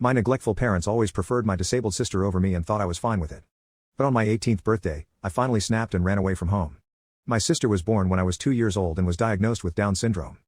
My neglectful parents always preferred my disabled sister over me and thought I was fine with it. But on my 18th birthday, I finally snapped and ran away from home. My sister was born when I was 2 years old and was diagnosed with Down syndrome.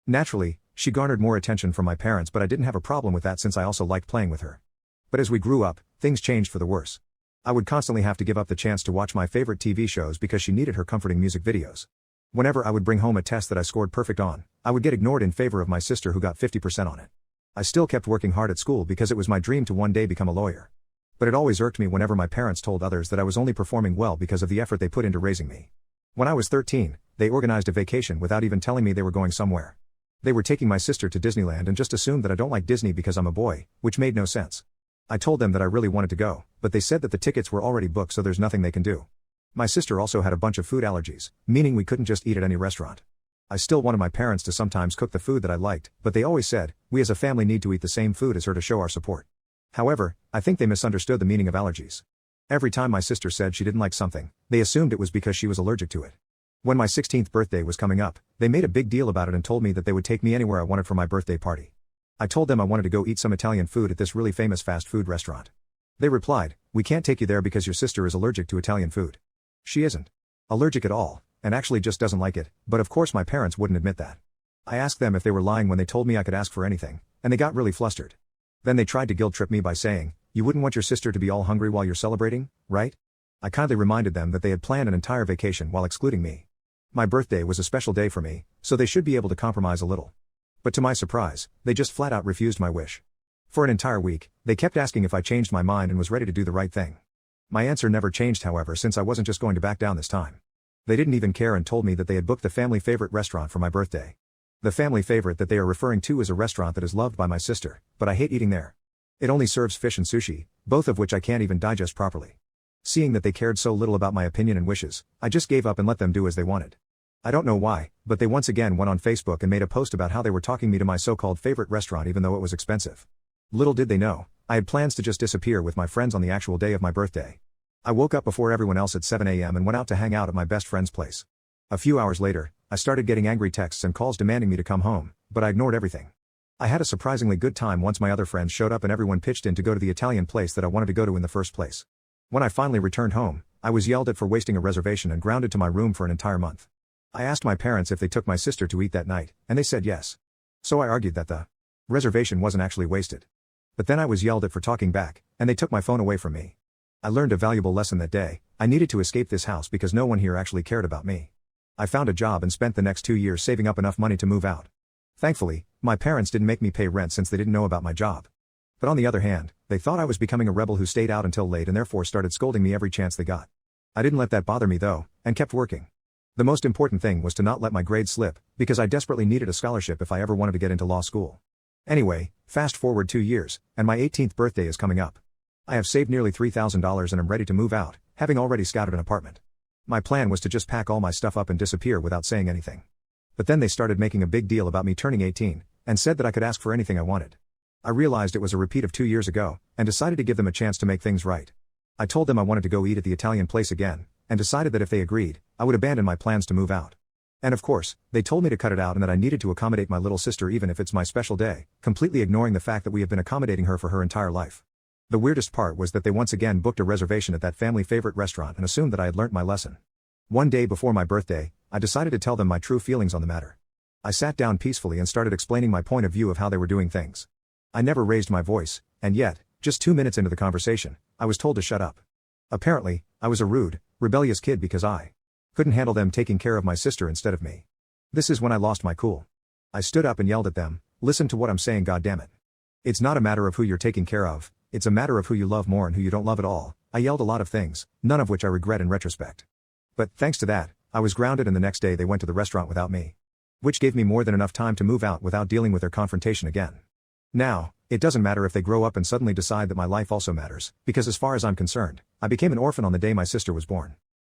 Naturally, she garnered more attention from my parents, but I didn't have a problem with that since I also liked playing with her. But as we grew up, things changed for the worse. I would constantly have to give up the chance to watch my favorite TV shows because she needed her comforting music videos. Whenever I would bring home a test that I scored perfect on, I would get ignored in favor of my sister who got 50% on it. I still kept working hard at school because it was my dream to one day become a lawyer. But it always irked me whenever my parents told others that I was only performing well because of the effort they put into raising me. When I was 13, they organized a vacation without even telling me they were going somewhere. They were taking my sister to Disneyland and just assumed that I don't like Disney because I'm a boy, which made no sense. I told them that I really wanted to go, but they said that the tickets were already booked, so there's nothing they can do. My sister also had a bunch of food allergies, meaning we couldn't just eat at any restaurant. I still wanted my parents to sometimes cook the food that I liked, but they always said, we as a family need to eat the same food as her to show our support. However, I think they misunderstood the meaning of allergies. Every time my sister said she didn't like something, they assumed it was because she was allergic to it. When my 16th birthday was coming up, they made a big deal about it and told me that they would take me anywhere I wanted for my birthday party. I told them I wanted to go eat some Italian food at this really famous fast food restaurant. They replied, we can't take you there because your sister is allergic to Italian food. She isn't allergic at all, and actually just doesn't like it, but of course my parents wouldn't admit that. I asked them if they were lying when they told me I could ask for anything, and they got really flustered. Then they tried to guilt trip me by saying, you wouldn't want your sister to be all hungry while you're celebrating, right? I kindly reminded them that they had planned an entire vacation while excluding me. My birthday was a special day for me, so they should be able to compromise a little. But to my surprise, they just flat out refused my wish. For an entire week, they kept asking if I changed my mind and was ready to do the right thing. My answer never changed, however, since I wasn't just going to back down this time. They didn't even care and told me that they had booked the family favorite restaurant for my birthday. The family favorite that they are referring to is a restaurant that is loved by my sister, but I hate eating there. It only serves fish and sushi, both of which I can't even digest properly. Seeing that they cared so little about my opinion and wishes, I just gave up and let them do as they wanted. I don't know why, but they once again went on Facebook and made a post about how they were talking me to my so-called favorite restaurant even though it was expensive. Little did they know, I had plans to just disappear with my friends on the actual day of my birthday. I woke up before everyone else at 7 a.m. and went out to hang out at my best friend's place. A few hours later, I started getting angry texts and calls demanding me to come home, but I ignored everything. I had a surprisingly good time once my other friends showed up and everyone pitched in to go to the Italian place that I wanted to go to in the first place. When I finally returned home, I was yelled at for wasting a reservation and grounded to my room for an entire month. I asked my parents if they took my sister to eat that night, and they said yes. So I argued that the reservation wasn't actually wasted. But then I was yelled at for talking back, and they took my phone away from me. I learned a valuable lesson that day. I needed to escape this house because no one here actually cared about me. I found a job and spent the next 2 years saving up enough money to move out. Thankfully, my parents didn't make me pay rent since they didn't know about my job. But on the other hand, they thought I was becoming a rebel who stayed out until late and therefore started scolding me every chance they got. I didn't let that bother me though, and kept working. The most important thing was to not let my grades slip, because I desperately needed a scholarship if I ever wanted to get into law school. Anyway, fast forward 2 years, and my 18th birthday is coming up. I have saved nearly $3,000 and am ready to move out, having already scouted an apartment. My plan was to just pack all my stuff up and disappear without saying anything. But then they started making a big deal about me turning 18, and said that I could ask for anything I wanted. I realized it was a repeat of 2 years ago, and decided to give them a chance to make things right. I told them I wanted to go eat at the Italian place again, and decided that if they agreed, I would abandon my plans to move out. And of course, they told me to cut it out and that I needed to accommodate my little sister even if it's my special day, completely ignoring the fact that we have been accommodating her for her entire life. The weirdest part was that they once again booked a reservation at that family favorite restaurant and assumed that I had learnt my lesson. One day before my birthday, I decided to tell them my true feelings on the matter. I sat down peacefully and started explaining my point of view of how they were doing things. I never raised my voice, and yet, just 2 minutes into the conversation, I was told to shut up. Apparently, I was a rude, rebellious kid because I couldn't handle them taking care of my sister instead of me. This is when I lost my cool. I stood up and yelled at them, listen to what I'm saying, goddammit. It's not a matter of who you're taking care of, it's a matter of who you love more and who you don't love at all. I yelled a lot of things, none of which I regret in retrospect. But, thanks to that, I was grounded and the next day they went to the restaurant without me. Which gave me more than enough time to move out without dealing with their confrontation again. Now, it doesn't matter if they grow up and suddenly decide that my life also matters, because as far as I'm concerned, I became an orphan on the day my sister was born.